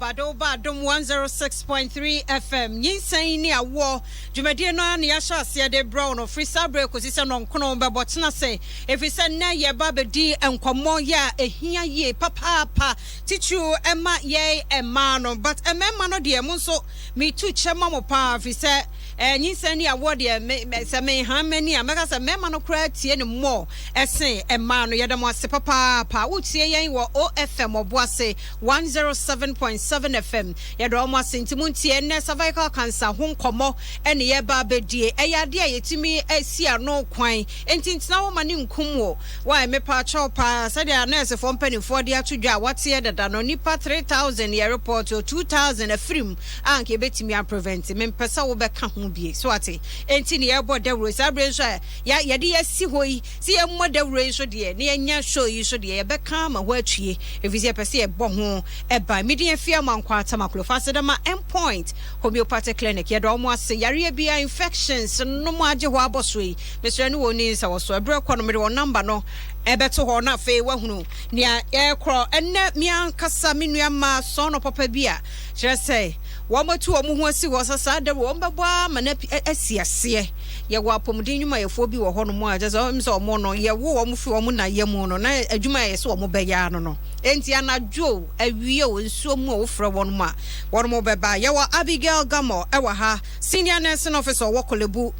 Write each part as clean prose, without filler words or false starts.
Badoba Dom 106.3 FM. Nyinsen Ne Awo. Jumadi no na yasha sia de brown of free sabre ko sise no nkono be botena say. If we say na ye ba be di enkomo ya ehia ye papa tichu ema ye ema no but emma no de mo so me tu chema mo pa fi say Nyinsen Ne Awo de se me ha mani ameka se mema no kra tie ne mo esen ema no ye de mo ase papa wo tie yen wo OFM oboase 107.7 FM. Yado almost sentimunti ene cervical cancer hon komo ene ye ba bedie eyade a yetimi asia no kwan entintina wo mane nkum wo why me pa chopa said the nurse for penny for the atudwa wate dada no nipa 3000 ye report or 2000 afrim anke betimi prevent me pesa wo beka ho bie so ate entini ye bo dawro sabre so ya yade yasi hoyi si ye mo dawro so de ne enya show yi so de ye beka ma ho atwie efisi pese ye bo ho eba media fia mankwa tamaklo fasedama endpoint homeopathic clinic ye do almost say yare bia infections no mo age ho abosoi Mr. Ni woni sa wo so ebre kwa no me de number no ebeto ho na fe wahunu nia e kro enne miankasa menua ma so no papa bia kire say wo matu wo ho asi wo sasa de wo mbeboa ma na asiase ye wo apomdin nwuma ye fo bi wo ho no mo aje so mso mo no ye wo mo fi wo mo na ye mo no na adwuma ye so wo mo beya no no enti anadwo awie wo nsuo mu wo frɛ wo no ma wo mo beba ye wo Abigail Gamo e wa ha senior nursing officer wo Kolebu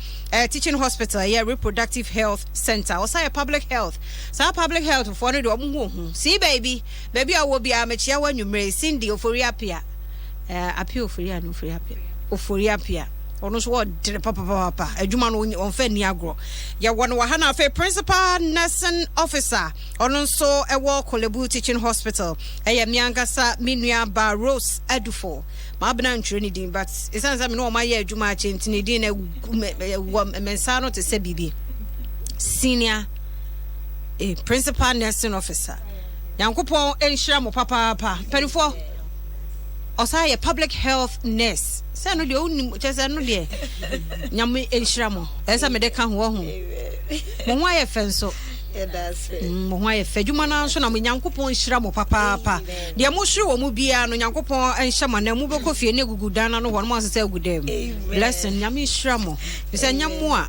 teaching hospital ye reproductive health center or say public health sa public health for no do mo hu see baby awo bia me chia wa nwumre Cindy Oforiapia appeal for ya no Oforiapia ono so wo dire papa adwuma no on fa ni agro ya wono wa hana fa principal nursing officer ono so e wo Kolebu teaching hospital e miangasa menua ba Rose Adufo ma bana ntwe ni din but esansa me no ma ye adwuma a chentini din na mensa no te se bibi senior principal nursing officer yankopon enhira mo papa perifo osaye public health nurse say no de oni chese no de nyam enhira mo esa me de ka ho mo ho aye fenso mo ho aye fadwuma na so na mo nyankopon enhira mo papa de mo hwe wo mu bia no nyankopon enhya ma na mu be kofie ne gugudana no ho mo asese agudam blessing nyam enhira mo bisa nyam mo a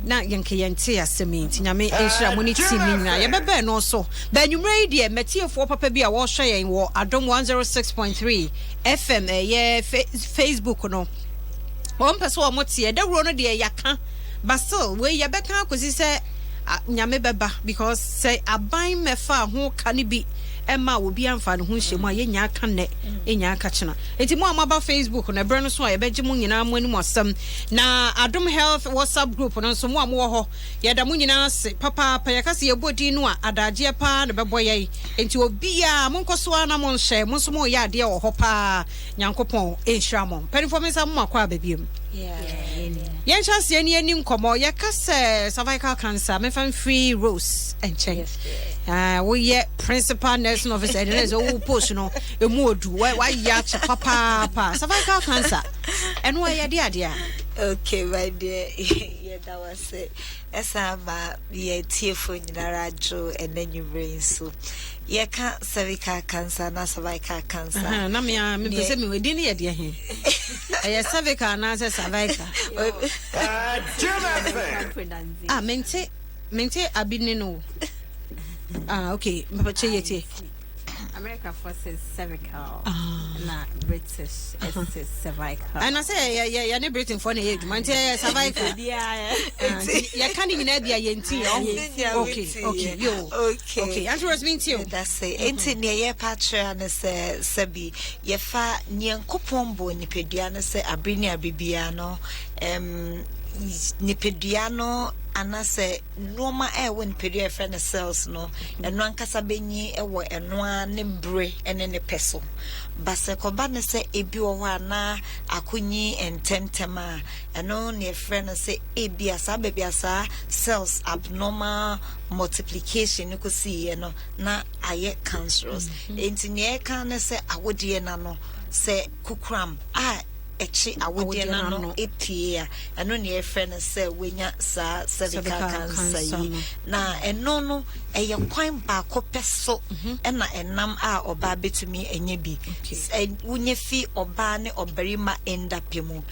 na yenke yente asemi nyame enhira mo ni timi na ye bebe no so ba nwumre de metiefo papa bi a wo hwe yen wo Adom 106.3 FM ye Facebook no won pese wo motie dawro no de yaka basil we ye beka akosi se nyame beba because say aban mefa ho kane bi Emma will be amfa no ho hyemu ayenya aka ne enya aka chena enti mo amaba Facebook na bre no so ye beje mo nyina mo anim asem na Adom Health WhatsApp group no so mo amo ho ye da mo nyina se papa yakase ye bodi no a adaje pa na bebo ye enti obi a mo nkoso ana mo nhye mo so mo ye ade wo ho pa nyankopon enhira mo performance mo akwa babiem yen chance ye ni nkomo ye kase cervical cancer me fan free Rose and check we ye principal nursing officer and there's all post no e mu odu why ya papa cervical cancer and why ya dia okay my dear yeah that was it esa ma ye tiefo nyinara jo enenyu brain so ye ka cervical cancer na cervical cancer na me pese me wedi ne ye dia he e cervical na cervical mente abini no okay mpache yeti America forces cervical na British is cervical and I say yeah ne Britain for na ye duma nti cervical ya kan ni na bia ye nti okay and was mean to that's it enti ne ye patra na se sabi ye fa nyankopon bo nipedua na se abrini abibia no nipedua no anase noma won period friend cells no eno ankasa benyi ewo eno ne bre ene ne peso base koba ne se ebi wo ho ana akonyi ententema eno ne friend se ebi asa bebi asa cells abnormal multiplication ko see eno na aye cancerous enti ne kan ne se awodie na no se kukram echi awode na no epie eno ne efre say wenya sa cervical cancer yi na eno no eye kwan ba ko peso na enam a oba betumi enye bi wunye fi oba ne obarima endapemu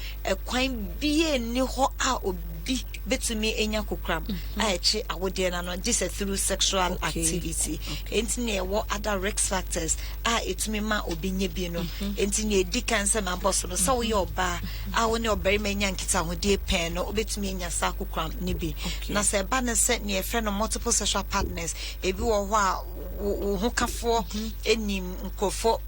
kwan bie ni ho a obi betumi enya kokram a echi awode na no just through sexual activity entine wo other risk factors a etumi ma obi nye bi no entine di cancer ma boss no so ye oba a woni obarima enya nkita hode pen no obetumi enya sa kokram ne bi na se ba ne se ne efre no multiple sexual partners ebi wo ho a wo kafo enim nkofo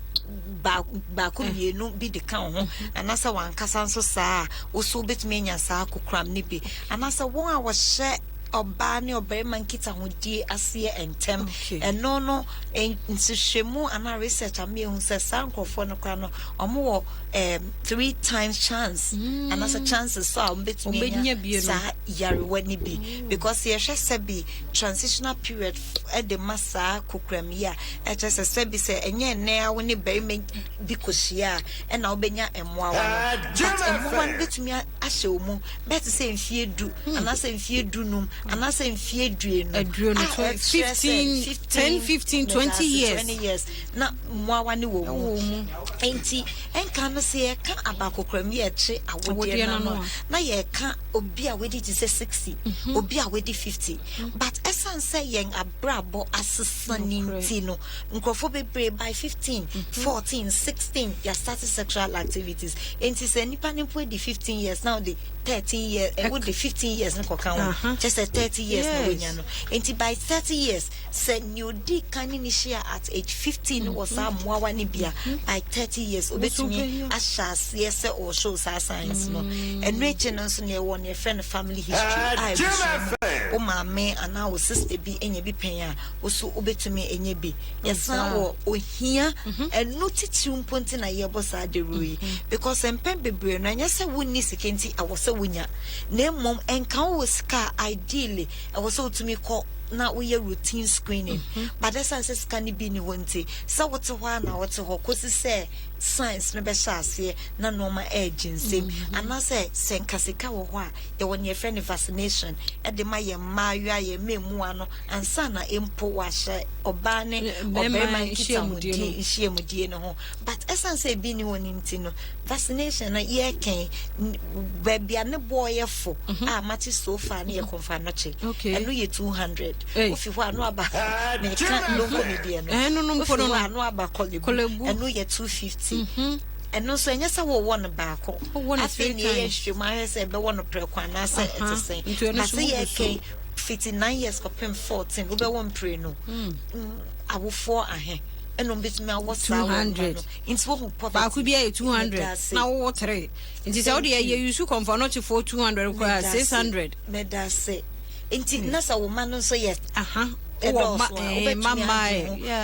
ba ko mienu bi de kan ho anasa wankasa nso saa wo so betumi enya saa kokram ne bi anasa won a wo hye oba ne obarima nkita hodie ase entem eno no nsihwemu ana research am ehun se sankrofo no kwa no omo 3 times chance anasa chances so betumi sa yarewa ni bi because ye hwe se bi transitional period e de masa kokram ya e che se bi se enye ne a woni barima bi kosia e na obenya emoa wa but emoa betumi ahye omu bet se mfie du anasa mfie du num anasa mfie duenu 15 10 15 20 years na moa ne wo mu enti enka no se ka abakokram ye che awode na ye ka obi a wedi to say 60 obi a wedi 50 but esan say yen abrabo asesani ntino nkrofo bebre by 15 14 16 ya start sexual activities enti se nipa ne po di 15 years now the 13 years and with the 15 years nko kan just 30 years no wenya no enti by 30 years se new di kan ni share at age 15 was amwa ni bia by 30 years obetumi ashas yes or show signs no and reach no so ne won your friend family history o ma me ana o sister bi enye bi pen a o so obetumi enye bi yes na wo ohia and no titi mponti na ye bosa de rui because empen bebre no anya se wonni sikenti awose wunya na mom enka wo ska ideally awose otumi call na we routine screening but that sense can be ni wonte so what ho na what ho kosi say science no be shase na normal agency and na say senkasika wo ho a ye won ye friend vaccination e de ma ye mawa ye memu ano ansa na empo wa hye oba ne oberman kitamudie ihyiemudie no ho but essence e bi ni woni nti no vaccination na ye ken bebia ne boy fo a mati so far na ye confirm no che enu ye 200 ofi ho anu aba me kan no comedy no no mpo no anu aba kolebu enu ye 250 and no so enya sa wo won baako afi ne ye hwema se be won prekwa na se etese but say ye ken 59 years for 14 we be won pray no awofo ahe eno betumi awo 200 into wo ba ku bia 200 na wo 3 nti se wo de ye use confirm not for 200 ko 600 me da say nti na sa wo man so yes mama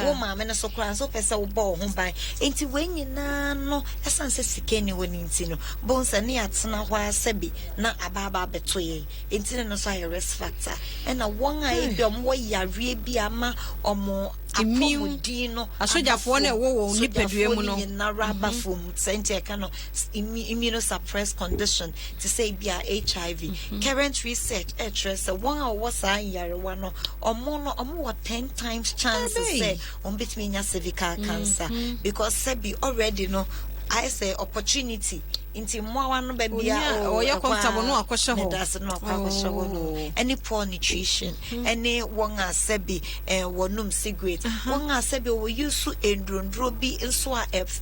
wo mama na so kran so pesa wo bo ho ban enti wenyina no esanse sikeni woni nti no bonsa ne atena ho asabi na ababa beto ye enti no so risk factor na won a ebi omwo yare bi ama omo immune asojafo na wo nipadua mu no na raba fom senti e kan no immunosuppressed condition to say be HIV current research stress won a wo sa yarewa no omo 10 times chances say on between your cervical cancer because sebi already no I say opportunity inti mwa no bebia o ye comfortable no akoshe ho that's no akoshe ho no any poor nutrition any won asebi wonum cigarette won asebi wo use endrondro bi nso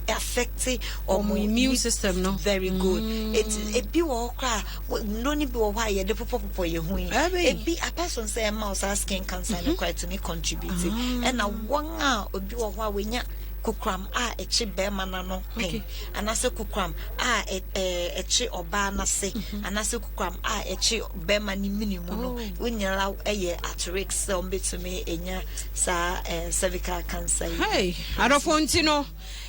affect omo immune system no very good it bi wo kra no ni bi wo ha ye de popo ye hu e bi a person say mouse skin cancer no quite to me contribute and na won a obi wo ho wenya kukram a echi bema na no pen anase kukram a echi oba na se anase kukram a echi bema ni minimu no unyala eye at risk so betumi enya sa cervical cancer hey arofo no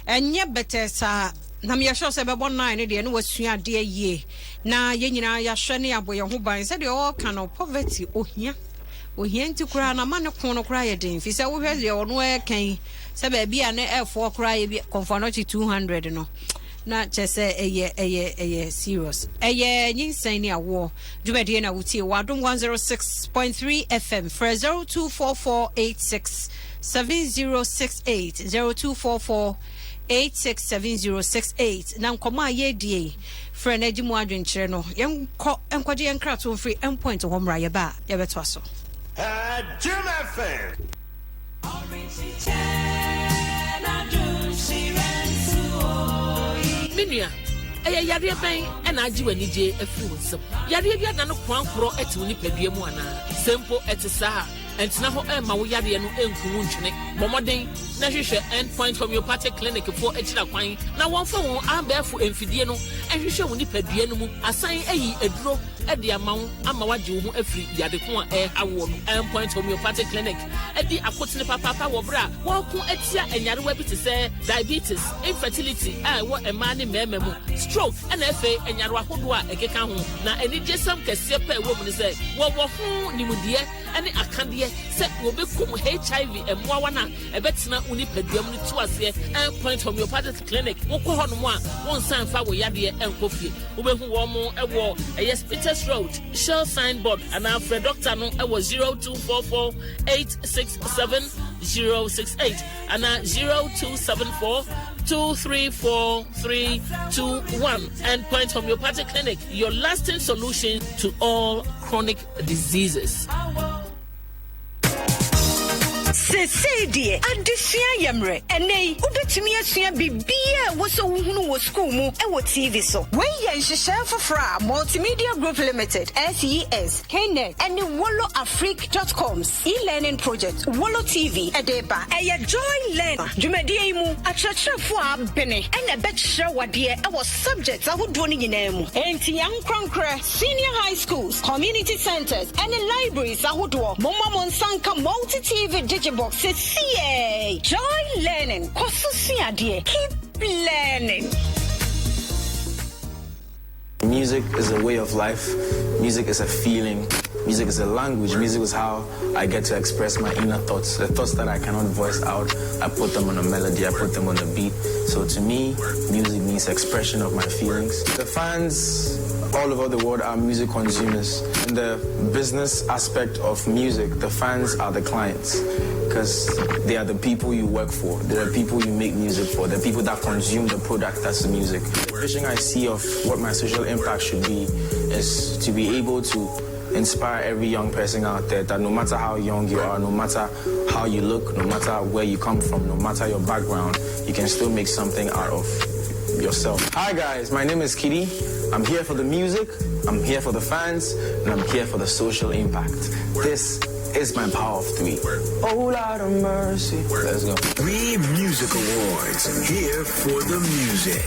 enye better sa na me yahwe se bebo 9 de no wasua de yie na ye nyina yahwe ne aboye ho ban se de o ka no poverty ohia nti kura na mane kono kura ye den fi se wo hwe de ono e kan se ba bia ne e4 kura ye bi confirm 200 no na chese eye serious Nyinsen Ne Awo dwumadi na wutie wadom 106.3 FM for 024486 7068 0244867068 na nkoma ye die friend ejimu adwenkyere no yenko enkwaje yenkrato free endpoint ho mra ye ba ye beto aso Jim FM Minia yare ben na agi wani je afi wonsam yare bia na no kwankoro eti woni padua mu ana sempo etisa entina ho ma wo yare no enku ntwene momoden na hwehwe endpoint homeopathic clinic for echira kwan na wonfa won abefo emfidie no ehwehwe woni padua no mu asan ayi aduro edi amawo ama waje wo mu afiri yade ko awo no endpoint homeopathic clinic edi akotene papa wo bra wo ko etia enyare wa bi te se diabetes infertility wo ema ne mema mu stroke and efe enyare ahodo a ekeka ho na eni jesam kese pa wo mu ne se wo ho nimudie ene akande se wo bekum HIV emwa na ebetena uni paduam ni tuase endpoint homeopathic clinic wo ko hono mu a won san fa wo yade enkofie wo behu wo mo ewo Peters Road Shell signboard and our doctor no ewo 0244 867 068 and 0274 234 321 endpoint homeopathic clinic, your lasting solution to all chronic diseases. Sedie adesua yemre enei ubetumi asua bibia wo so hunu wo school mu e wo TV so we ye nhihye fofra multimedia group limited SES Knet and woloafrique.com's e-learning project Wolo TV edeba eye joy learn dwumadie mu akyerɛkyerɛfo a bene ene bekyerɛ wade e wo subjects ahodo ni nyina mu enti yankronkre senior high schools community centers and libraries ahodo momma monsanka multi TV box says CA joy learning keep learning. Music is a way of life. Music is a feeling. Music is a language. Music is how I get to express my inner thoughts. The thoughts that I cannot voice out, I put them on a melody, I put them on a beat. So to me, music means expression of my feelings. The fans all over the world are music consumers. In the business aspect of music, the fans are the clients, because they are the people you work for. They are the people you make music for. The people that consume the product that's the music. The vision I see of what my social impact should be is to be able to inspire every young person out there that no matter how young you are, no matter how you look, no matter where you come from, no matter your background, you can still make something out of yourself. Hi guys, my name is Kitty. I'm here for the music, I'm here for the fans, and I'm here for the social impact. This is my power of three. Oh, Lord of mercy. Let's go. 3 Music Awards, here for the music.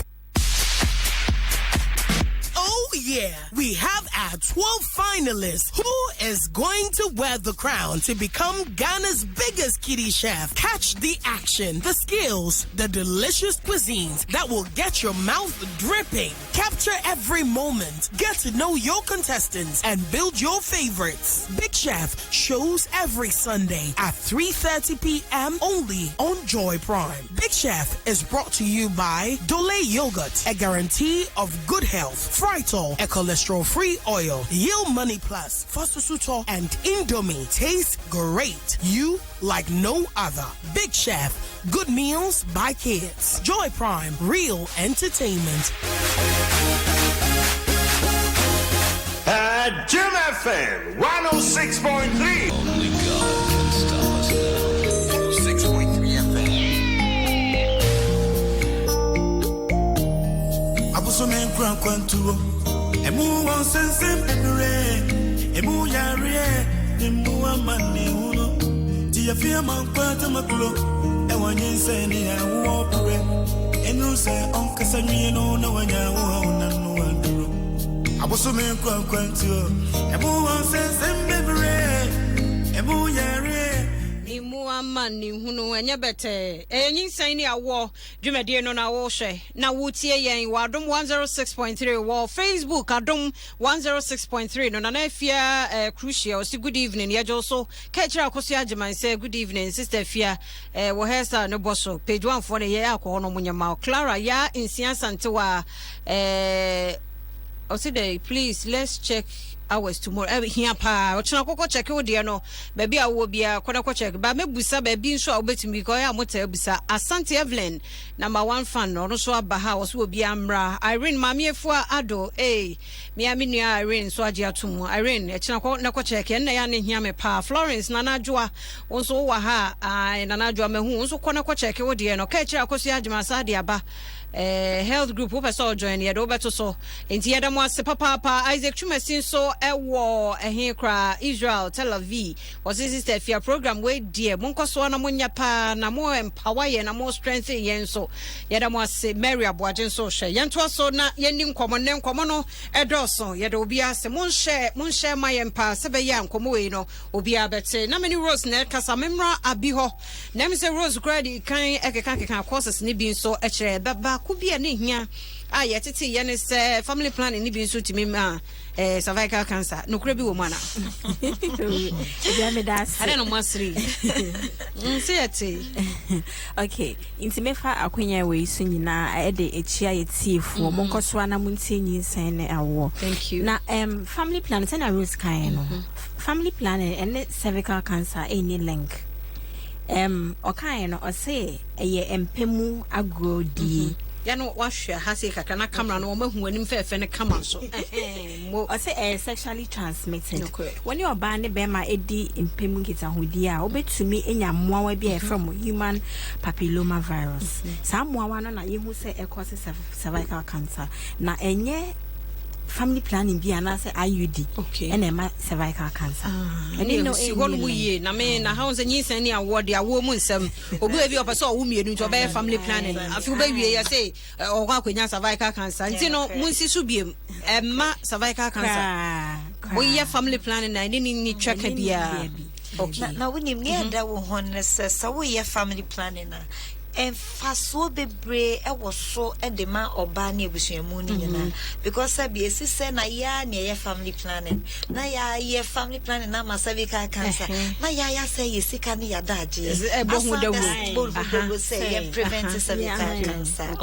Yeah, we have our 12 finalists. Who is going to wear the crown to become Ghana's biggest kiddie chef? Catch the action, the skills, the delicious cuisines that will get your mouth dripping. Capture every moment. Get to know your contestants and build your favorites. Big Chef shows every Sunday at 3:30 p.m. only on Joy Prime. Big Chef is brought to you by Dole Yogurt, a guarantee of good health. Frytol, a cholesterol-free oil. Yield Money Plus, Fosusuto, and Indomie taste great. You like no other. Big Chef, good meals by kids. Joy Prime, real entertainment. Jim FM 106.3. Only God can stop us now. 106.3 FM. Abusumen kwantuo. Emu won sense pepere. Emu yare. Emu amane uno. Ti afia man kwata maklo. E Nyinsen Ne Awo pere. Enu se onkasa nwie no na wanya wo na no anduro. Abusumen kwantuo. Emu won sense pepere. Emu yare. Imu man ni hunu enya bete Nyinsen Ne Awo dwumade no na wo hwe na wotie yen wadom 106.3 wo Facebook adom 106.3 no na afia crucial say good evening ye also kechira akoso ageman say good evening sister fia wo hesa no boso page 1 for ye akọ no munyama Clara ya insia santewa Oside please let's check hours tomorrow here pa ochina kokko check wo de no baby awo bia kodako check ba mebusa baby nso a obetumi ko ya mota busa Asante Evelyn number 1 fan no so aba ha wo so obi amra Irene mamiefoa ado me nua Irene so age atomu Irene echina ko na ko check na ya ne hia me pa Florence nanadwoa wonso wa ha nanadwoa mehu nso ko na ko check wo de no ka kira ko so agema sa de aba health group who so join ye do beto so enti yeda mo ase papa Isaac Chumasin so ewo ehin kra Israel Tel Aviv was sister fia program we dear monko so na munya pa na mo empower ye na mo strengthen ye so yeda mo ase Mary Aboajen so hwe ye nto so na ye ni nkomo no edoso yeda obi ase mon share my empa se be ya nkomo we no obi abete na many Rose na kasa memra abi ho na me se Rose grade kan ekeka courses ni bi so e kire baba kubia ne hia yetete ye ne se family planning ni bi so timi ma cervical cancer no kura bi wo mana ya me das I don't know masri say it okay intimefa akwanya we so nyina de echia yetiefo monkoso ana muntie Nyinsen Ne Awo. Thank you. Na family planning na rules kind no family planning and cervical cancer any link okay no say eye empemu agrodi ya no wahwe ha se kaka na camera no mahu anim fefe ne kama so o say sexually transmitted when you ba ne be ma edi empemu kita hodi a obetumi enya moawa bi from human papilloma virus sa moawa no na yehu say e cause cervical cancer na enye family planning bi ana say IUD and ema cervical cancer and no si won wuye na me na how say Nyinsen Ne Awo de awo mu nsem obi e bi opese o wumienu nti obe family planning afi obe wie ya say o kwa kwenya cervical cancer nti no munsi so biem ema cervical cancer we ya family planning na ni check bia okay na we ni da wo hon se we ya family planning na faso bebre e wo so e de ma oba na ebusuamu ni nyina because sabi esi se na ya na ye family planning na ya ye family planning na ma cervical cancer na ya say yesika ni ya daje e bo hu da wo say ye prevent cervical cancer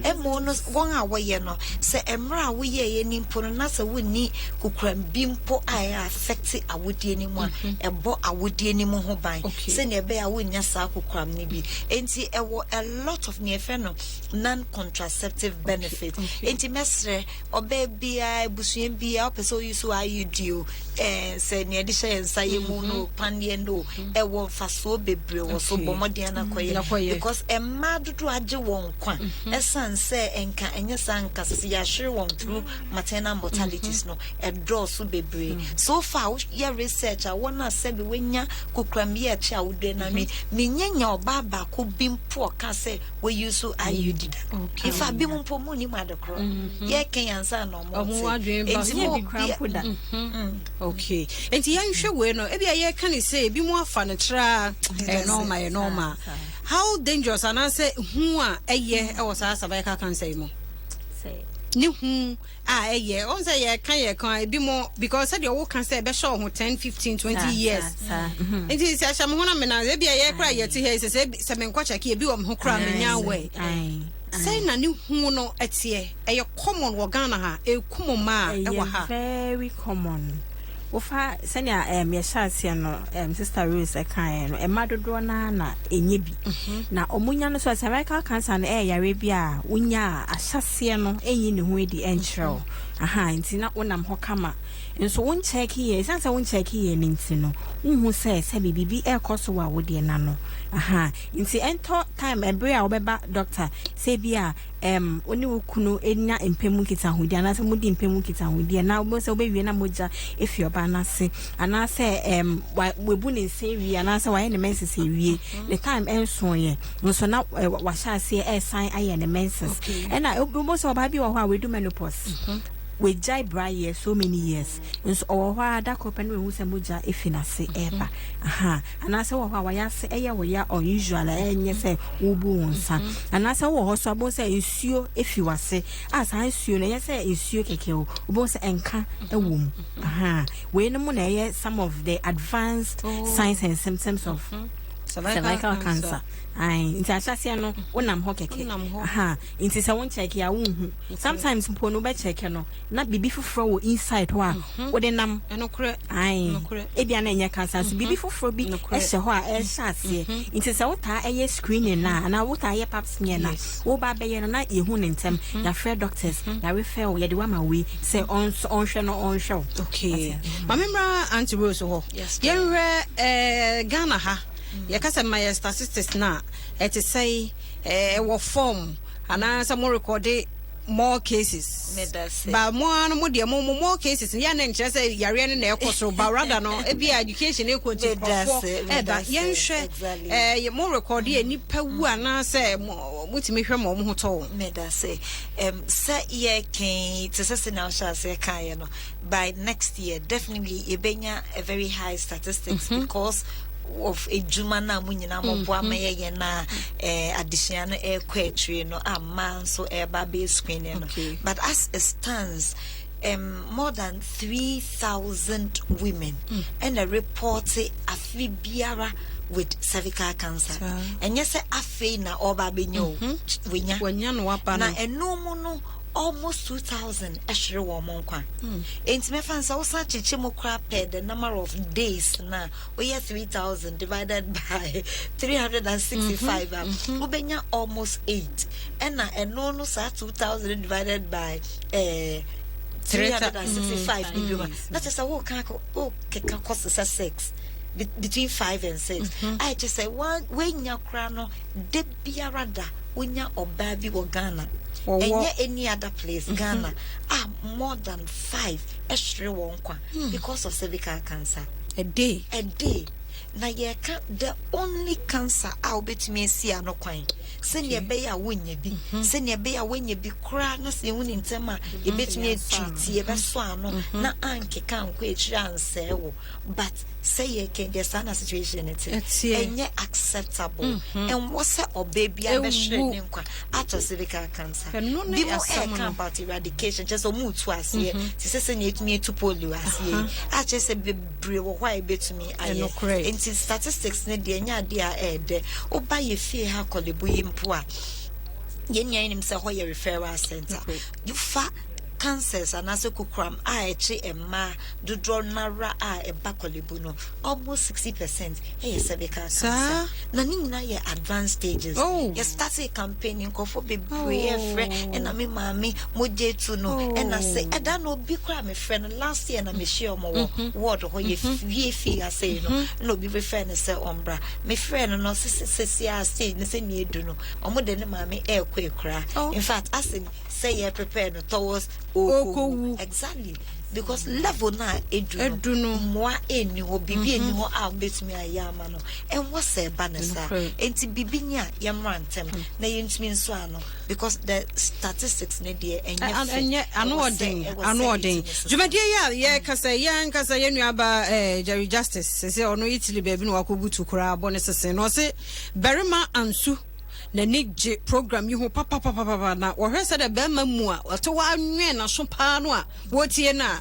e mo no won a wo ye no se emra wo ye ni mpo na se wo ni kukram bimpo a affect awodie ni mu e bo awodie ni mu ho ban se na e be ya wo nya sa kukram ni bi enti a lot of non-contraceptive benefits. Intimesre obebia busuen bia opeso use IUD say near the share and say no pandiendo e won faso bebre wo so bomodiana koye because e madu do age won kwa esan say enka enye sanka se ya hwere won through maternal mortalities no e draw so bebre so far your research I wanna say be wenya kokrambi a cha wode na me nyanya oba ba ko bimpo ka say we use IUD if I be mpo mu ni madokro ye ken yansa no mo okay enti yan hwe we no e bia ye kan say bi mu afa ne tra normal how dangerous and I say hu a eye e wo sa cervical cancer mo say ni hu a eye on say ye kan bi mo because said you can say be show 10 15 20 years enti say asham ho na me na e bia ye kra ye ti he say me nkwa check e bi wo me ho kra me nya we say na ni hu no etie e common wo Ghana ha e kumoma e wa ha very common ofa senya yeshase no sister Rose ekan no emadodo na enye bi na omunya no so cervical cancer na yare bi a unya ahyase no enyi ne ho edi enchrew nti na wonam ho kama nso won check ye sansa won check ye nti no unhu se bibi e koso wa wode na no nti ento time ebre a obeba doctor say bi a oni wokunu enya empemu kita hodi ana se mudi empemu kita hodi na obo se obewie na moja efi oba na se ana se webu ne se wi ana se waye ne menses ewie the time enso ye nso na wa sha se e sign aye ne menses na obo se oba bi wo ho a we do menopause we jai bra years so many years nso owa da kopa no ehu se moja efinase eba aha anase wo wa ya se eye wo ya unusual enye se wubu wonsa anase wo ho so abo se nsuo efiwase asa nsuo na ye se nsuo keke wo bo se enka ewom aha we no mo na ye some of the advanced signs and symptoms of cervical cancer. Inti asase no wonam ho keke. Aha, inti se won check ya wonhu. Sometimes mpo no be check no na bibi foforo wo inside ho a wo de nam. Enokre. Ebia na enye cancer so bibi foforo bi ehye ho a ehye ase. Inti se wota eye screening na wota eye pap smear na wo ba be ye no na yehu ne ntem ya frɛ doctors ya refer wo ye de wa ma we se onhwe no onhwe. Okay. Mamemra Auntie Rose ho. Yenhwe Ghana ha. Yakasa my statistics na it is say wo form and some more recorded more cases but more cases ya na nche say yare ne na ekoso ba rather no e be education e kwoti for yenhwe more recorded nipa wu ana say mutimi hwe mo ho to meda say ye can to say now shall say kan no by next year definitely ebenya a very high statistics because of a jumana munyina mo boa meye na addition no kwatri no man so baby screening no but as it stands more than 3,000 women and a report afi biara with cervical cancer and yes afi na oba benyo wenya no wapa na eno no almost 2,000 actually woman kwa enti me fan sa usa chichi mo kra pe the number of days na we have 3,000 divided by 365 ubenya almost 8 and na eno no sa 2,000 divided by 365 that is a whole can cost us 6 between 5 and 6 I just say one when ya krano de biarada when ya obabi wo Ghana and any other place Ghana more than 5 extra one kwa because of cervical cancer a day na ye ka the only cancer bet me see no kwan senior be ya wonya bi senior be ya wonya bi kra na se woni ntema e bet me treat ye be so ano na anke kan kwa etri anse wo but say ye can the sana situation it enye acceptable and what say baby a be hwene nkwa ato cervical cancer bi mo e kan about eradication just o mu tu ase ti se ne etumi etu polio ase a che se bebre wo hwa e betumi aye statistics ne de nya de a ede oba ye fie ha kolebu yimpo a ye nya nim se ho ye referral center you fa cancers and as a kukram emma dudro nara eba kolebu no almost 60% cervical cancer na ni na ye advanced stages you start a campaign ko for be brave and me mami moje tu no and I say I don't know be kra me friend last year na me share mo word ho ye fie say no be friend say ombra me friend no se stage ne se me edu no omo de ne mami kra in fact as say you prepare no towards exactly because level na edu no moa eni ho bibi eni ho a betumi ayama no and what say banesa enti bibi nya yamrantem na yentumi nso ano because the statistics ne de enye anodin jumadi ye kasa ye nuaba Jerry Justice say ono Italy baby no akobutu kura bone sese no say berima ansu na nije program yi ho papa na wo hwese de be mamu a wato wa anwe na so pa no a wotie na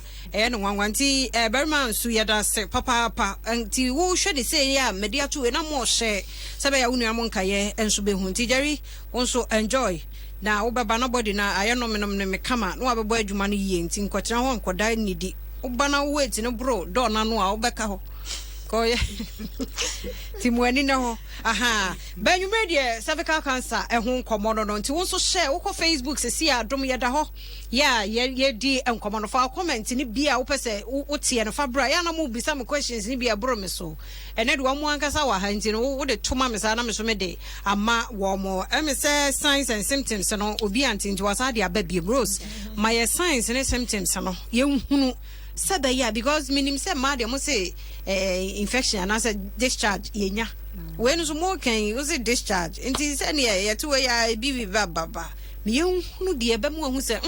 no wanwanti berman nsu yeda se papa anti wo hwe de say ya media to we na mo hye sebe ya wonu am nkaye enso be hu nti Jerry wonso enjoy na wo beba no body na aye no me kama no abebo adwuma no yie nti nkwatira ho nkoda nidi wo bana wo wait no bro do na no a wo beka ho koye timwani na ho aha benwume de cervical cancer ehun nkomo no nti won so share wo ko Facebook se si adom yeda ho ya ye di enkomo no fa comment ni bia wo pese wo tie no fa bra ya na mo bisa me questions ni bia bro me so ene de wo mo ankasa wa ha nti no wo de toma me sa na me so me de ama wo mo me say signs and symptoms no obi anti nti wasa de aba bi bros my signs and symptoms no ye hunu sabe ya because minim say ma de mo say infection and as a discharge yenya when so more can you say discharge nti say ne ye to ya bi baba me hunu de ebe mo hu say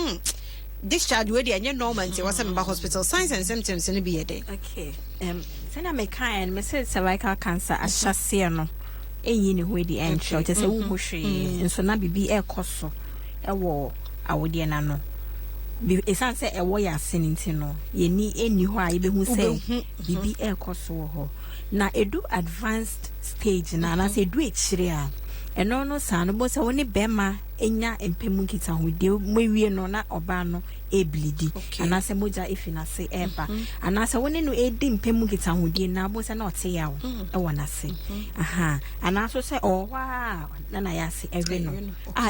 discharge we dey enye normal nti wasa me ba hospital signs and symptoms ne be dey. Okay. Send me kind me say cervical cancer ahyase no. Eyi ne ho di entry. Just say wo ho hwe. Nso na bibi ekoso. Ewo awode na no. Esan say ewo ya asinti no. Ye ni eni ho a ye be hu say bibi ekoso ho. Na edu advanced stage na say edu echire a. Eno no sa no bo say woni bema enya empemu kita ho de mwewie no na oba no eblidi anase moja ifina se eba anase woni no edi mpemu kita ho de na bo say na ote yawo e wona se aha anaso say owa na ya se ewe no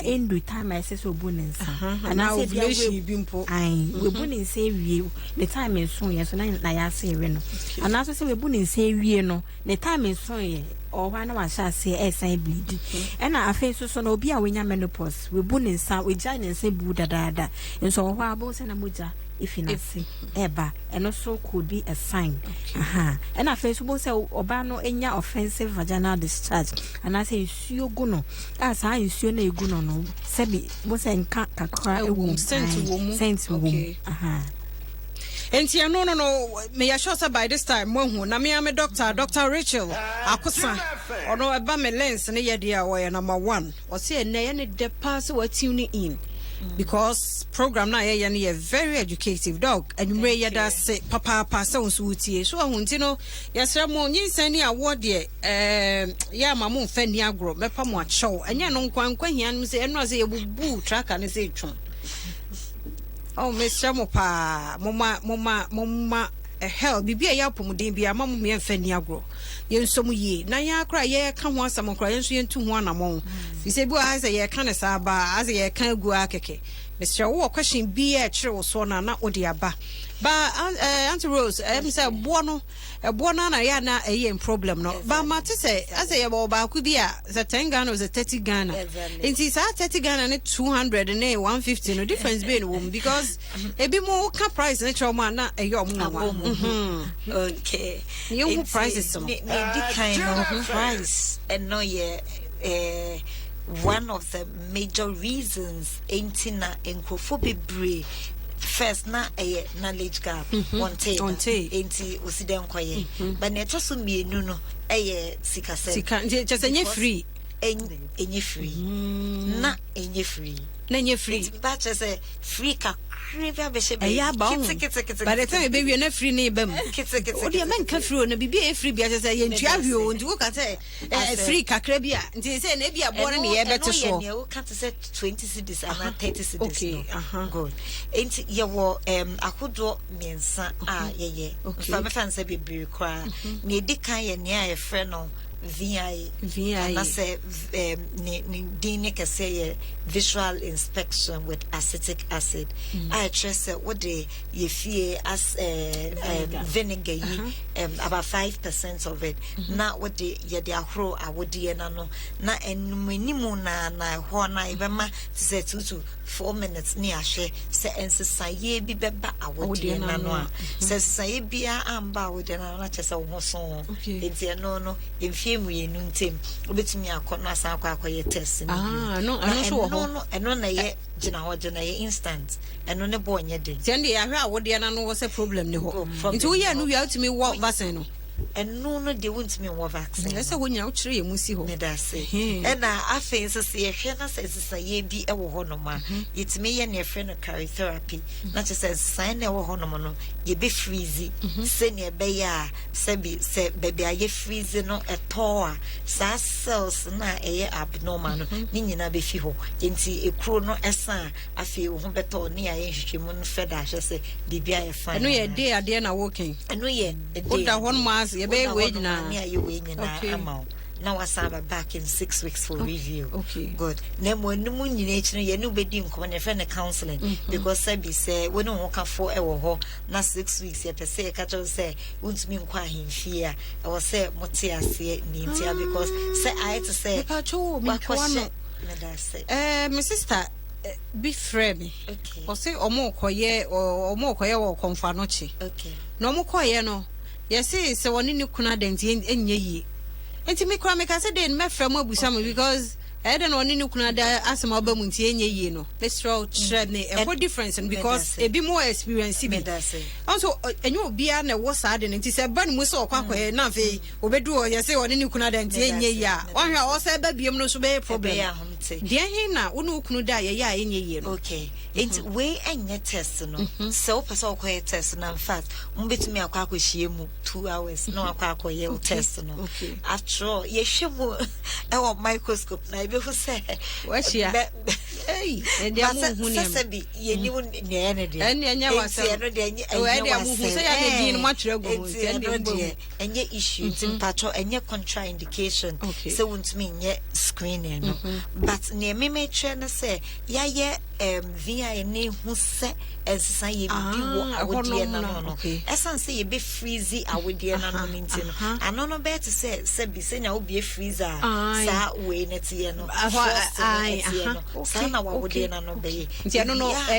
endu time I say so bonensa anase ovulation bi mpo ai we bonensa ewie the time enso ye so na ya se ewe no anaso say we bonensa ewie no the time enso ye owa na wa sha se esan bleed na afi so na obi a wenya menopause we bu ninsa we ja ninsa bu dadaada nso ho abo se na moja ifinase eba eno so could be a sign aha and afi so bo se oba no enya offensive vaginal discharge and I say nsuo gu no as ha nsuo na egu no no se bi bo se nka kakra ewu sense wo mu aha. Enti no me ya sure by this time mohu na me am Dr. Rachel Akosa ono eba me lens ne ye dia wo number 1 o say na ye ne de pass we tune in because program na ye ne very educative dog and me ye da say papa so utie so ahunti no yesra mo Nyinsen Ne Awo de ya mamu mfa ni agro mepa mo achew anya no nkwankwa hia no say eno say ye bubu tracker ne say twon. Oh, Mr. Mopa, Mama, hell, be a yapum, be a mamma me and Fanny Agro. Yen so ye, na ya cry, ye come once some crying to one among. You say, boy, as a year can as a year can go akeke. Mr. War question be a true son, not Odiaba. But Auntie Rose, say buono, a buona yana a yen problem no. But Marty say, as a about could be a 10 Ghana was a 30 Ghana. It is 30 Ghana and 200 and 150 no difference being woman because a bit more price natural man not a young woman. Okay. You prices some kind of price and no one of the major reasons ain't in Nkrofobi first na knowledge gap one take enti osiden kwaye but na etwaso mienu no sika just enye free na enye free na enye free but just free ka krivia be she be by the time baby na free na ibam o de man ka free na bibi e free bia just say yentua hwe nti wo ka say free kakra bia nti say na bia bo na ye bete so ne wo ka say 20 cedis and 30 cedis okay good enti ye wo akodo miensa a ye fa me fan say be kra na edikan ye ne a ye frɛ no VI na say ne ka say visual inspection with acetic acid I trust what the ye fear as vinegar about 5% of it na what the ye de ahro awodi na no na enumanimu na ho na ibema say 2 to 4 minutes ni ahwe say ensesaye bi beba awodi na no a say saye bia amba awodi na na chese wo so enti no emfie mu yenu ntem obetumi akọ na san akọ ye test no ano so no eno na ye gina ye instant eno ne bo onye de then dey ahwe awode na no was a problem ne ho nti wo ye no wi out me wo vaccine no no they won't me wo vaccine yes wo nya wo kire ye musi ho ne da say e na afen so se ye hwe na se ye bi e wo ho no ma yetime ye ne hwe no cryotherapy na che se sign e wo ho no no ye be freeze se ne be ya se baby aye freeze no eto a sa cells na eye abnormal no ni nyina be fi ho enti ekro no esa afi wo ho beto ne aye hwehwemu no feda hwe se bibia ye fine no ye dey ade na working no ye oda hon ma ye be wage na now I saw back in 6 weeks for review. Okay. Good. Nemo numu nyine chine ye no bedi nko na friend counseling because sabi say we no work for e wo ho na 6 weeks ye pese ka cho say untumi nkwa ahemfie a I was say mote ase ni ntia because say I to say pa cho mi kwano my sister be frame okay o say omo koye wo konfa no chi okay no mo koye no yes say woni ni kuna denti enye yi enti me kra me ka say den me frame abusa me because don't know any kunada as my album enye no. Let's throw a difference and because a bit more experience also and you be an was sad and it is a ban was so quack na ve obedu ya say any kunada enye ya. One also baby no so be problem. Dear hina unu kunuda ya enye no. Okay. It's way any test no. So person ko test na in fact mbetumi akwa akohie 2 hours no akwa ye test no. After all ye hwemo e microscope na be who say what here hey and dia mu hu ni sabi ye ni ne ne dia enya wasa no dia enya mu hu say ya ne din ma twere go enye issue timpacho enye contraindication so wontumi nye screening no but ne me try na say ya ye via ne hu say ensisa ye bi wo awodie na no esan say ye be freeze awodie na no nti no ano no bet say bi say na obi freezer sa we net ye no sana awodie na no be nti no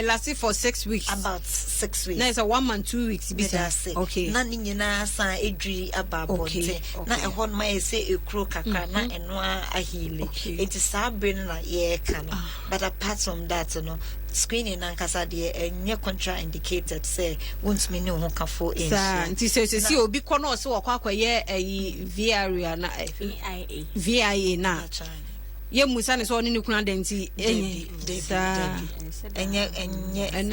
last for 6 weeks about 6 weeks na is a 1 month 2 weeks bi okay na ni nyina san edri ababonte na ehon ma ye say ekro kakra na eno ahile it is sa brain na ye kan but apart from that no screening ankasa de enye contraindicated say won't me no kafo in nti say obi kono o se wakwakoye VIA na VIA na ye musa ne so ne kuna denti enye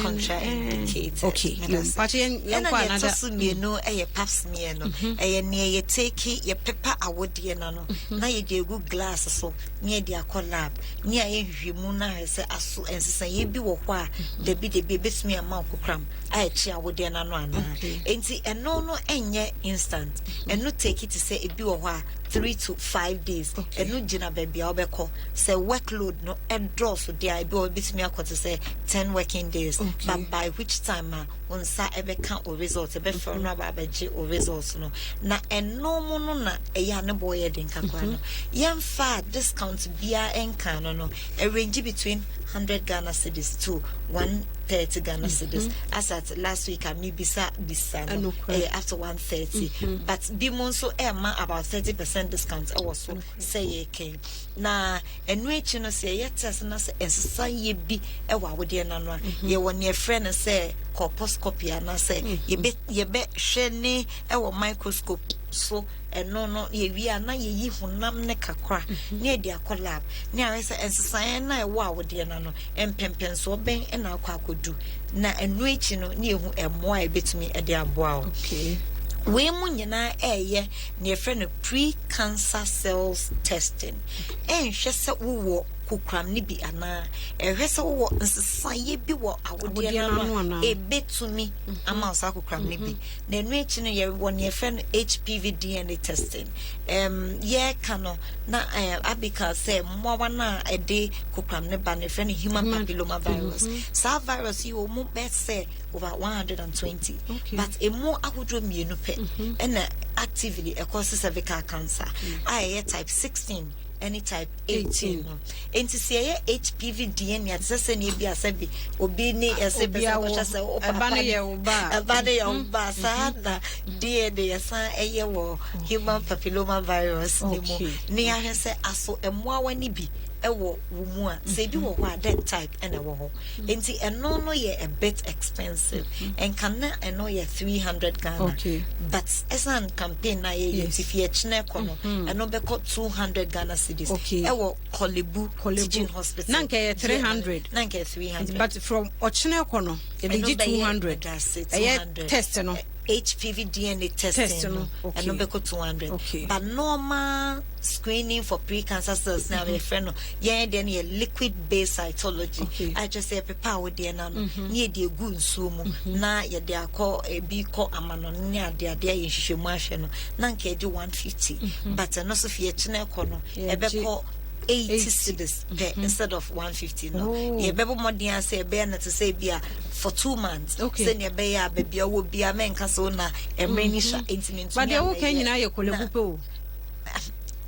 contraindicated okay but yen kwa another me no eye paps me no eye ne ye take ye paper awodie na no na ye de gu glass so ne de akolab ne aye hwemu na se aso ensesa ye bi wo kwa de bi betumi ama kokram aye chi awodie na no ana enti eno no enye instant eno take it to say e bi wo kwa 3 to 5 days eno gina baby obeko say workload no and draw so there I be betumi akoto say 10 working days but by which time on sa ebe kan o result ebe for no abaje o results no na eno mo no na eya ne boy den kakwa no yemfa discount bia enka no a range between 100 Ghana cedis to 130 Ghana cedis as at last week I bisa no after 130 but bimon so ma about 30% discount I was so say okay na enwechi no say yetes na say ensesa ye bi e wa wode na no ye won ye friend say colposcopy na say ye be hwe ne e wo microscope so eno no ye wi ana ye yi hunam ne kakra ne de akolab ne arese ensesa na e wo awode na no empempen so ben e na akwakodu na enwechi no ne ehu emoa e betumi e de aboa okay we mu nyina eye ne friend pre-cancer cells testing hwe se wo kukram ni bi ana hwe se wo nsesa ye bi wo awode na e betumi ama sa kukram ni bi na enu echi no ye wo ne friend HPV DNA testing ye kano na abika say mwa na ede kukram ne ba ne friend human papilloma virus sa virus you mu bet say over 120 but e mo ahodro mienu pe and actively a cause cervical cancer I type 16 any type 18 and to say HPV DNA at say ne bia sabi obi ni ese be say abane ye ba sada DNA san eye wo human papilloma virus ni mo ni ahese aso emo awani bi ewo wumu a say bi wo kwa that type and ewo ho enti eno no ye a bit expensive and can na eno ye 300 Ghana but esan campaign na ye if ye chine kono eno be ko 200 Ghana cedis ewo Kolebu teaching hospital nanka ye 300 nanka 300 but from ochine kono ye 200 ye test no HPV DNA testing and no be 200 but normal screening for pre-cancer cells now my friend yeah then a liquid based cytology I just say paper with the na near the good sumo na ya de akọ ebi ko amano ne ade ye hwehwemu ahwe no na nka de 150 but no so fie chine ko no ebe ko 80 cedis instead of 150 no ye bebo modern say be na to say bia for 2 months say ne be ya be bia wo bia menka so na emrenisha intimate but they wo kan nyina ye Kolebu pe o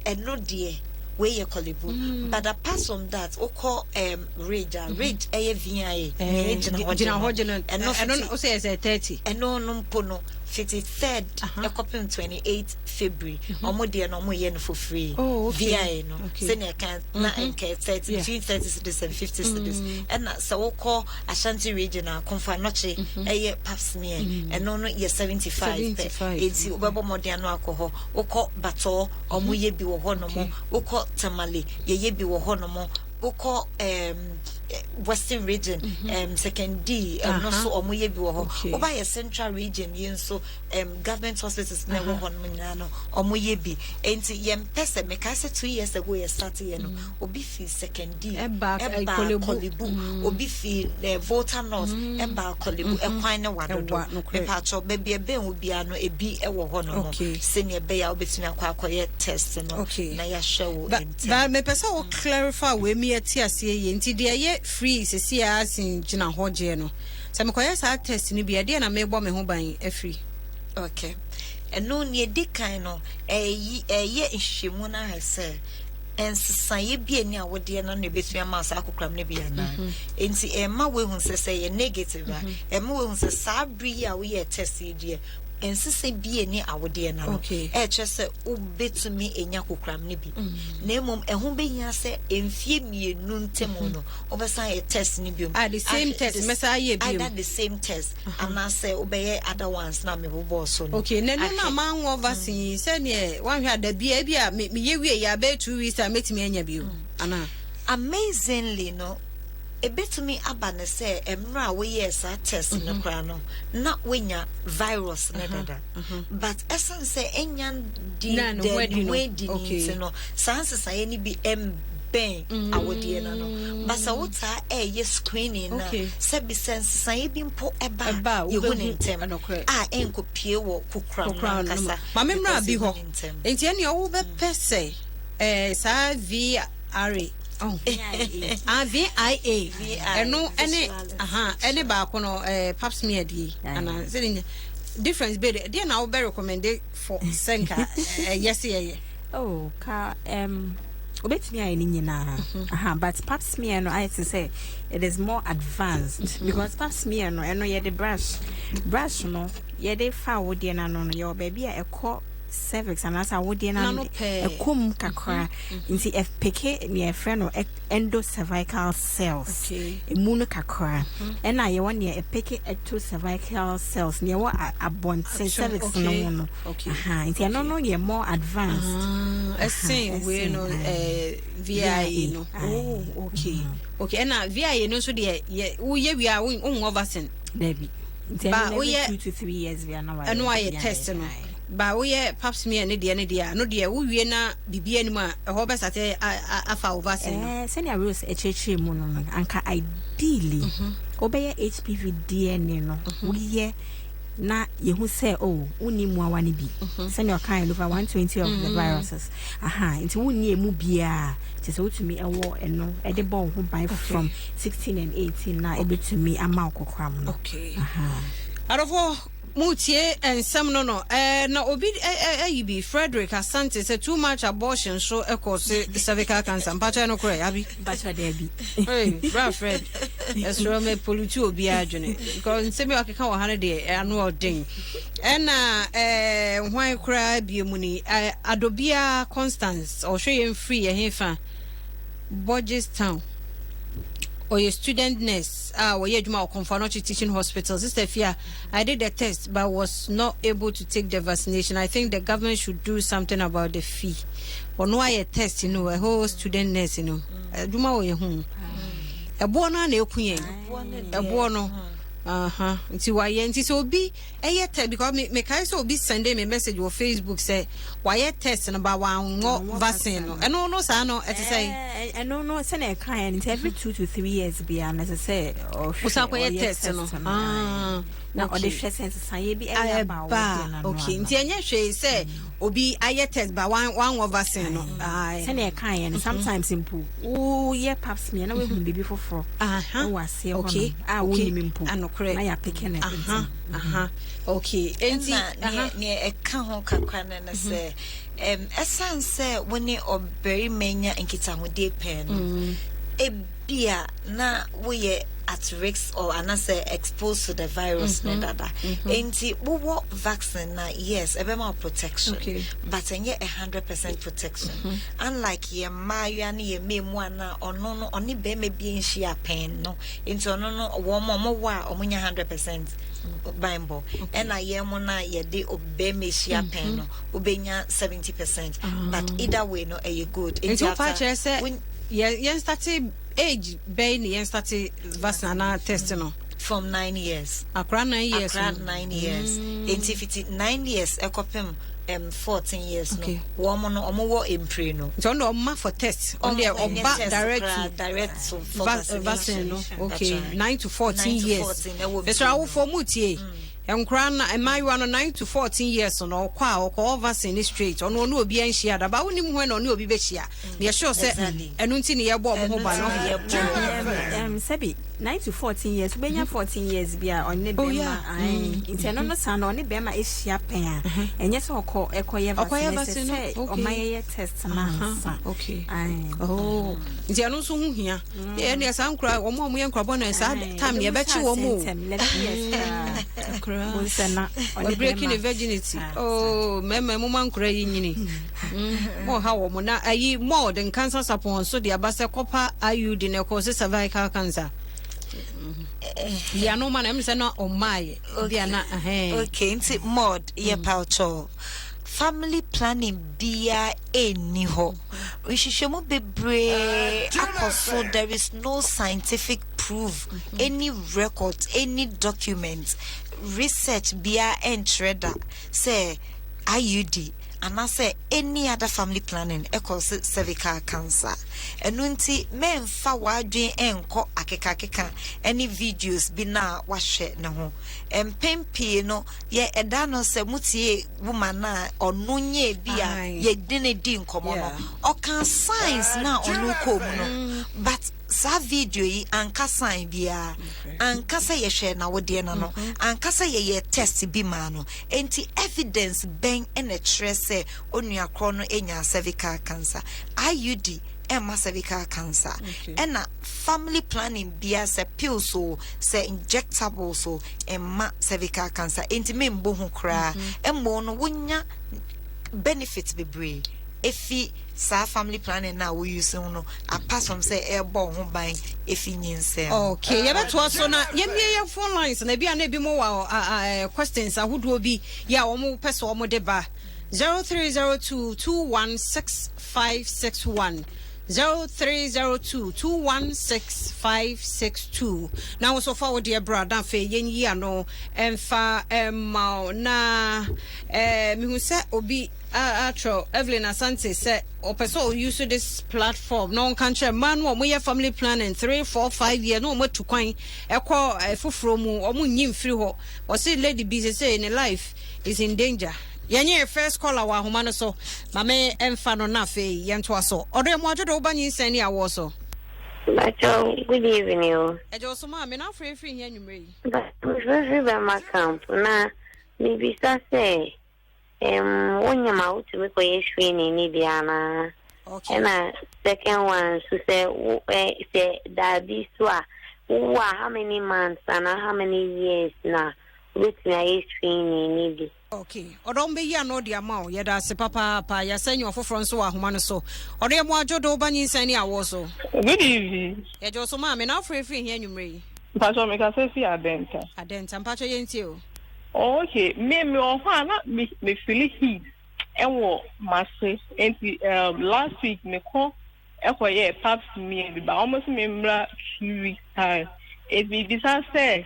eno de where you Kolibu. But apart from that, we call Rage VIA. And no say 30. And no pono 53rd, a copy 28th February. Omodia no more yen for free. Oh, VIA no. Senior can not encourage 30 between 30 cities and 50 cities. And so we call Ashanti regional Confanoche a year paps me and no year 75. It's Webo Modiano alcohol. We call Bato or Muye bi Honomo. We call Tamale, ye bi Honomo. We call Western region, second D, and also Omuye Biwo, or by a central region, yin so government hospitals never on Minano, Omuye Bi, and Yem Pesa, Mekasa 2 years ago, a starting Obifi second D, Eba Kolibu, Obifi, the voter north, Eba Kolibu, a quina one, Pacho, baby a ben would be a B a hono, senior bay out between a quack test and Naya show. But me person clarify with me at TSA, and today. Free see as in Jina Hoje no. Some choirs are testing be a dear and I may bomb me home by a free. Okay. And no near Dicano, a year in Shimona has said. And society be near what dear none between a mouse, I could cram nebiana. And see a ma will say a negative, and more say Sabri, we are tested dear. And say be near our dear now. Okay. Just say, oh, bit to me a yaku cram nibi. Name and whom be ya say, and fear me noon temono, oversight a test nibium. Ah, the same test, Messiah, I done the same test. And I say, obey other ones now, me boss. Okay, no, man of us, send ye one had the beer, make me ya bet 2 weeks, I met me any of you. Anna. Amazingly, no. A bit to me abane say emra we yes a test in the crown not when ya virus but essence say enyan di okay no sans any be ben awodie na no but so what yes screening na say be sense say bi mpo eba you go ntem enko pie wo kukra na kasa ma memra bi ho enti ene wo be pese sa VRA oh VIA eno ene ba ko no pap smear di ana say difference be there na wo be recommend for senka yes oh ka obetimi ayi ni nyina but pap smear no I say it is more advanced because pap smear no eno ye the brush no ye dey fa wo de na no your baby a ekọ cervix and as I would a kum kakra inti FPK near friend or endocervical cells immune kakra and I want near a picket ecto cervical cells near what a bond cervix no inti no you're more advanced I say we know VIA no oh okay and VIA no so the we are vaccine Debbie but we 2 to 3 years we are now and why test no ba we pap smear ne de no de wo wie na bibia ni ma ho be sate afa vaccine senior rules echeche mu no anka ideally obeye HPV DNA no we na yehu say oh uni mu awani bi senior kind over 120 of the viruses into uni emu bia just so to me ewo eno e de bon ho by from 16 and 18 na ebe to me ama okokram no okay arofo mutie ensem no na obi be Frederick Asante say too much abortion so e cause cervical cancer mpacha no kure abi mpacha there bi hey bra Fred esro me pollute obi adwene because nsem we akeka wo hane de annual ding na hwan kura biemu ni Adobia Constance or hwe free hefa Borges Town or your student nurse where you do Confanochi Teaching Hospital sister Fia I did the test but was not able to take the vaccination. I think the government should do something about the fee or no I test a whole student nurse duma wo ye hu ebo na ekuyen ebo no nti why nti so obi test because me kai so obi send me message on Facebook say why test no ba wan vaccine no no sa no e say no say na kind every 2 to 3 years be necessary or so why test no na o de hwese say bi ba okay nti enye hwe say obi aye test ba wan vaccine no say na kind sometimes simple oh yeah pap smear na we hu baby for okay okay correct. Na ya picking it. Okay. Enti ne eka ho kakra na se esan se woni oberi menya nkita hode pen ebia na we at risk or anase exposed to the virus dada enti wo vaccine na yes ebema protection but enye 100% protection unlike ye maya na ye memu ana ono no oni be me bi nhia pen no enti ono no wo mo wa omunya 100% Bimbo and I am na ye de obe me shia pen no obenya 70% but either way no e good enti patch say yen started age be ni yen started vaccine test no from 9 years akra 9 years akra 9 years enti fiti 9 years ekopem 14 years no woman no omo impre no so no ma for test on there oba direct to vaccine no okay 9 to 14 years besra wo for mutie enkra na emayiwa no 9 to 14 years no kwa o vaccine straight ono no obi anhia da ba wonim ho na ono obi be hia na ye sure say enu nti ne ye bo mo ho ba no sebi 9 to 14 years benya 14 years bia onne bema nti eno no san onne bema ehia pen a enye se ekoye vaccine o maye test na okay oh nti eno so hu hia ye ne san kra o mo ye nkra bo na sa time ye be chi wo mo we're breaking the virginity. Oh, mema mama nkura yi nyini. Mo ha wo mo na ayi more than cancer support so the abase copper IUD na cause cervical cancer. Ya no man am say no o mai. Bia na okay, nti mod ye paucho. Family planning bia eni ho. Rishishemo bebre akoso there is no scientific proof, any record, any document, research bia entreda say IUD and I say any other family planning cause cervical cancer. And nunti men fa wadwen enko akeka any videos bi na wa share na ho. Pempi no ye eda no se mutie woman na onu nye bia ye dine di nkomo no. Okan science na onu kom no. But sa video yi anka sign bia anka say ye share na wode na no anka say ye test bi ma no enti evidence ben ene tre say onua kro no enya cervical cancer IUD emma cervical cancer ena family planning bia se pills so se injectables so emma cervical cancer enti membo ho kra emmo no wonya benefits bebre efi sa family planning na we use no apart from say airborne ho ban efi nyinse okay ye beto so na ye mie phone lines na bia na bi mo wa questions ahodo bi ya wo mo pese wo mo de ba 0302216561 0302216562 now so forward dear brother fe yen yi ano emfa ma na mi hu se obi atro Evelyn Asante say opeso use this platform no country man wo mo family planning 3-4-5 year no mo tu kwan ekọ fufuro mu o mo nyim free ho o say lady busy say in life is in danger. Yenye first caller wa homa no so mame emfa no na fe yento aso odo mo ajodo ba Nyinsen Ne Awo so Bacho, good evening. Ejo so ma me na free here nwumre But we be my camp na maybe say wonya ma uti me ko yeshwe ni bia na okay na second one so say that this how many months and how many years na with me yeshwe ni bi. Okay, odom be ya no dia ma o ye da se papa pa ya sanyo foforo nso wa homa no so ode mo ajodo ba Nyinsen Ne Awo so good evening e jo so ma me na free here nwumre mpacho me ka say fi adenta mpacho yenti o okay me o ho na me feel heat enwo mase enti last week me ko ekoye pap me bi ba almost me mra 2 weeks time it be disaster.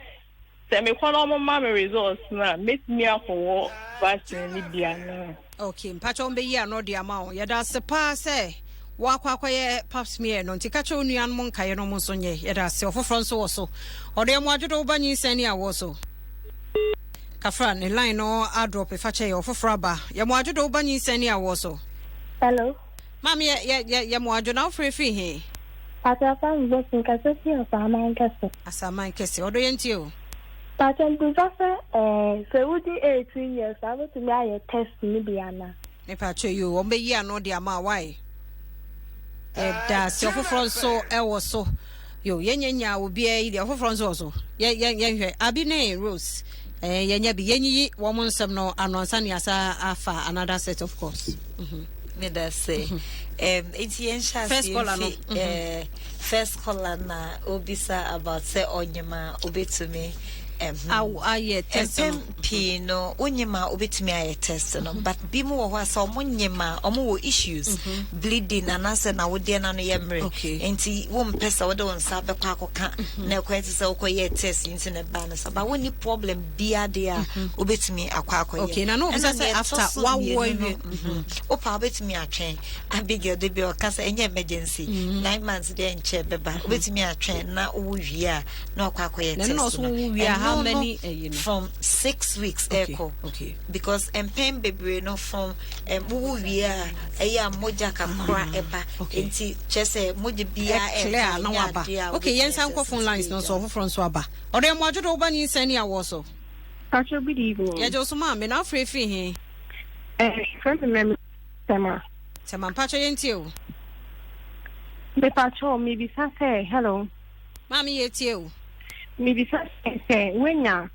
Me call on my results na make me for vaccine ni bia na okay mpacho mbe ya no dia ma o ya da se pa se wa kwaye pap smear no nti kacho nuan mo nkaye no mo so nye ya da se ofofro nso wo so ode mo ajodo ba Nyinsen Ne Awo so kafra ne line no adrop fa che ofofro aba ya mo ajodo ba Nyinsen Ne Awo so hello mama ya mo ajodo na free he ata fa mbo sin ka so si asaman kese odo yenti o But I'm so would 18 years, I would to me a test Nibiana. If I show you, one year no dear ma why. That's your front so so. Yo, yenya will be a the front also. Yeah, I be named Rose. Yenya be yenny woman some no annonsani as afa another set of course. Me that say it's first caller na obisa about say onyema obetumi aye test no onyema obetumi aye test no but bi mu wo so onyema omo issues bleeding and answer na wo de na no yemre enti wo mpesa wo de won sa be kwa akoka na kwati say okoye test enti na ba na sa ba woni problem bia de a obetumi akwa akoye okay na no say after 1 week opa obetumi atwen abigel de bi o kasa enye emergency 9 months de enche beba obetumi atwen na wo wi a na akwa akoye test no how many from 6 weeks echo okay because pen baby no from we are moja kakra eba enti chese moja bia clear na waba okay yensan ko phone lines no so front so aba ode mo adwo ba Nyinsen Ne Awo so Pastor, good evening. Yeah, just ma me na free he Friend me tema pacho yenti o me pacho me bi say hello mami yeti o maybe say when ya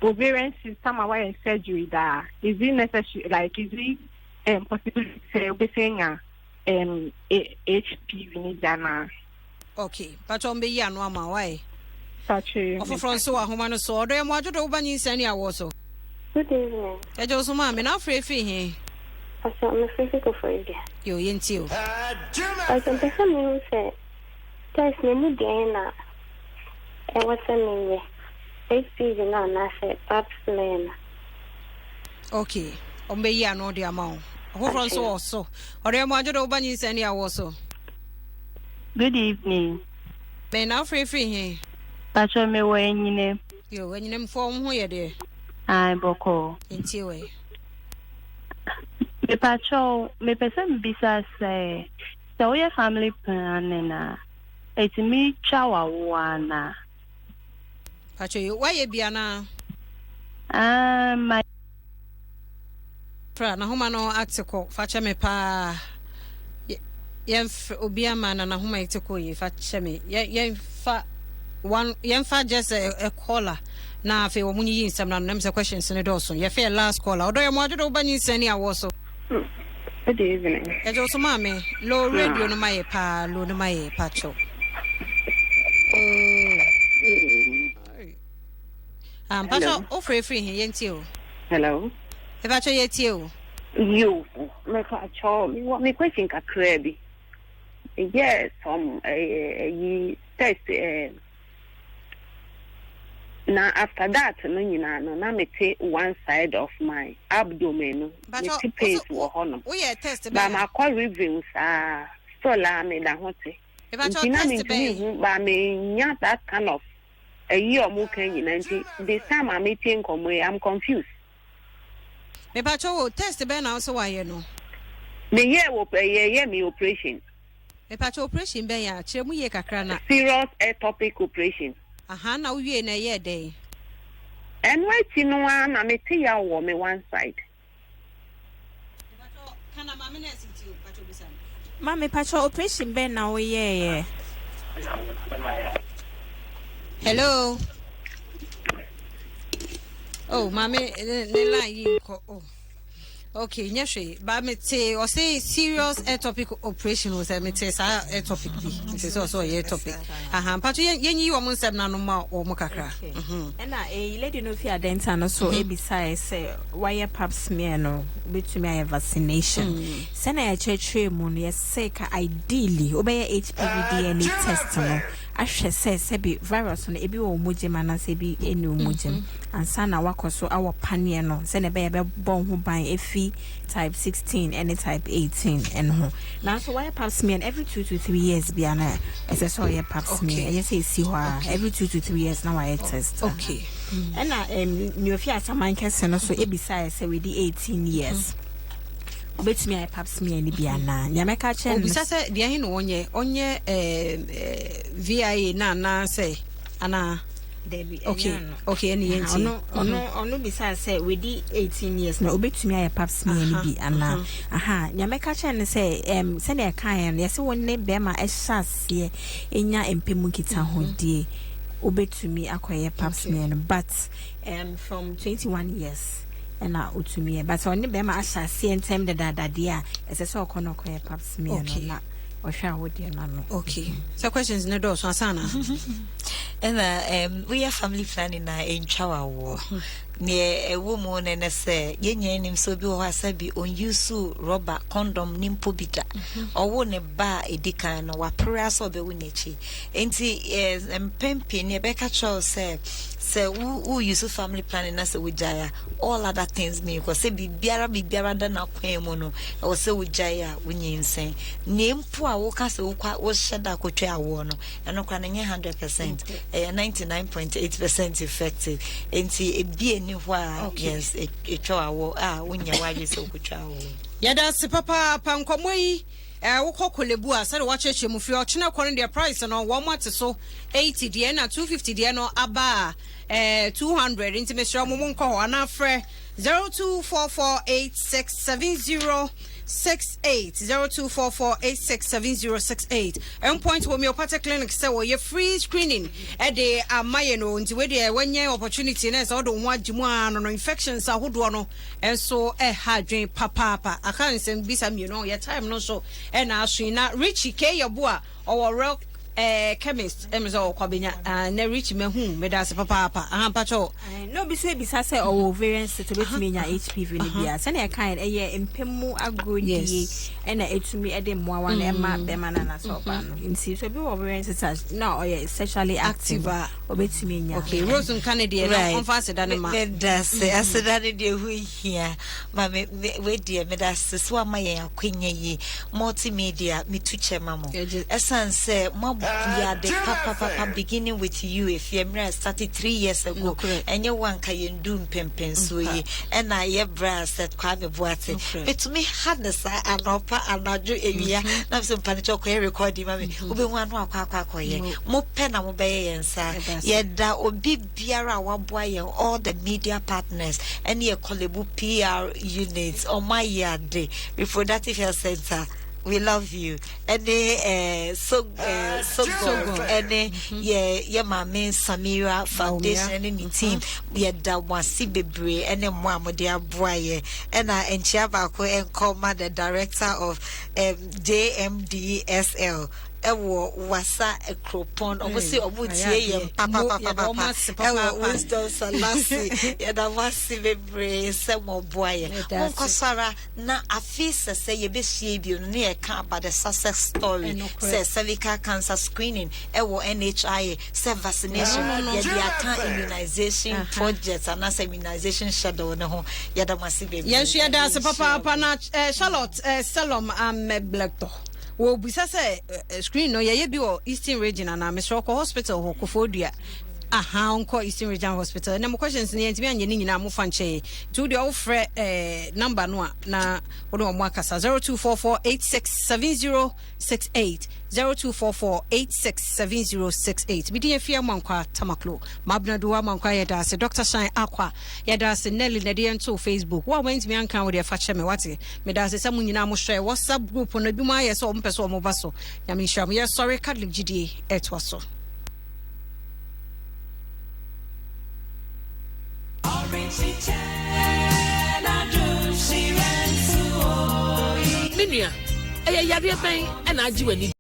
ovarian system away surgery that is it necessary like is it possible to say we saying HPV need dana okay but on be ya no ama why pacho of front so ahoma no so odo mo adwo ba Nyinsen Ne Awo so good evening e jo so ma me na free he Pastor me free ko for you yo yenti o I can tell me say test me mu dey na what's the name? HPV no na say papsmen. Okay. Ombe ya no de amount. Who from so also. Ore mo ajodo ba Nyinsen Ne Awo so. Good evening. Me na free he. Pacho me wo enyine. Yo, enyine mfo ho ye de. Ai boko. Enti we. Me pacho me person bisa say so your family plan na it's me chawawana. Pacho you why you bia na? My fra na homa no article facha me pa yen obi ama na homa article ye facha me yen fa just a caller na fe wo munyi nsam na nam say questions ne do so ye fe last caller odo ye mo adodo ba Nyinsen Ne Awo so good evening e jo so ma me low radio no ma ye pa low no ma ye pacho pacho o free he yenti o hello e pacho yeti o you me pacho me question ka krebi yes you test now after that no nyina no na me take one side of my abdomen no me pain wo hono we test ba ma call reviews so la me da hote e pacho test be ba me nya that kind of a year more can you this time I'm meeting come I'm confused. Me pacho test be na so why no. Me year me operation. Me pacho operation be ya kire mu ye kakra na. Serious ectopic operation. Aha na wie na ye dey. And wait no na me tie ya wo me one side. Me pacho kana mama na siti pacho bisa. Mama pacho operation be na wo ye. Hello. Oh, mommy, the line you call. Oh, okay. Nyeshe, but me say or say serious ectopic operation was me say ectopic bi. It is also a ectopic. But you almost said no more or mokakra. And a lady no fear dental no so besides say wire pap smear no between vaccination. Send a church moon yes say ideally obey HPV DNA test no. Ashe say be virus no ebi wo mugem anase bi enu mugem ansa na wakoso awo panie no se ne be bon ho ban efi type 16 and type 18 and ho now so why pap smear every 2 to 3 years bi ana ese so ye pap smear yes say si ho every 2 to 3 years now I test okay and na new fi asaman kese no so ebisa say we di 18 years bet me I pap smear ni bia na nyameka che no bisa se dia hin onye VIA na say ana Okay, any yenti. No besides say we di 18 years na obetumi aye pap smear bi ana. Aha, nyameka che ne say send e kan ye se wonne be ma ehase enya empemu kita hodie obetumi akoye pap smear but from 21 years and I utumi but only be ma ahase in time the dadade a ese se okono koye pap smear no na okay. So questions no do so asana. And we are family planning in Chawawo. Near a woman and say, Yen him so be or sabi on you rubber condom nimpo bita or won a bar a decan or paras or be winichi. Ain't he is pimping a Becca Charles say who use family planning as a wujaya all other things me because say be biara than a mono or so wujaya when you insane name poor walkers was shada kotra wono and no cranning 100% 99.8% effective and see a be anywhere yes a chow when you why you so kotra yada se papa pankomoi wokokolebu a sare wacheche mu free ochina kwon their price no one month so 80 de na 250 de no aba 200 into Mr. Momonko and afre 0244867068 0244867068 point homeopathic clinic say we free screening e dey amaye no nti we dey wenye opportunity na so do ho agimu no infections ahodo no enso ha dwen papa aka nsem bisa mi no your time no so e na aso na Richie K Yeboa or real chemist emzo kwabenya na Rich mehu medase papa pacho no be say ovarian to betumi nya HPV ni bia se na kan empemu agrodie na etumi ede moawa na ema be manana so ba no nti so be ovarian sister na sexually active obetumi nya okay Rose Kennedy na confess that ma medase asedane de hu hia ma we de medase so amaye akwenya yi multimedia mituche mamo essence yeah, the papa beginning with you. If you started 3 years ago, and you want can do pempen so ye, and I brass that quite a boate. But to me, hardness and upper and I do a year. Now some panic recording, mammy, who be one more pen and obey and say, yet that would be Biara one boy and all the media partners and your Kolebu PR units on my yard day reproductive health center. We love you. And so good. And yeah, my main Samira Foundation and the team. Yeah, that one Sibebre and then one dear boy. And I and Chabako and Koma, the director of JMDSL. Wasa a cropon, obviously, obutie, papa, wisdom, salasi, yada wasi bebre, some boy. Unkosara, na afisa say ye be shibio near camp by the success story, says cervical cancer screening, NHI, say vaccination, yada immunization projects, and as immunization shadow, no, yada wasi bebre. Yes, yada, papa, Charlotte, Salom, black dog. Well, bisa say screen no ye bi o Eastern Region and Mr. Hospital ho Kofodua aha onko Eastern Region Hospital na mo questions ni ntimi anye ni nyina mo fanche to the offer number no na wo do mo akasa 0244867068 0244867068 bidi afia mankwa tamaklo mabnaduwa mankwa yeda se Dr. Shine Akwa yeda se Nelly na de nto Facebook wa went me anka wo de fa che me wate me da se samu nyina mo share WhatsApp group no bi ma yeso mo peso mo baso ya me share me sorry Catholic GD etwaso Minia, yare ben and I do any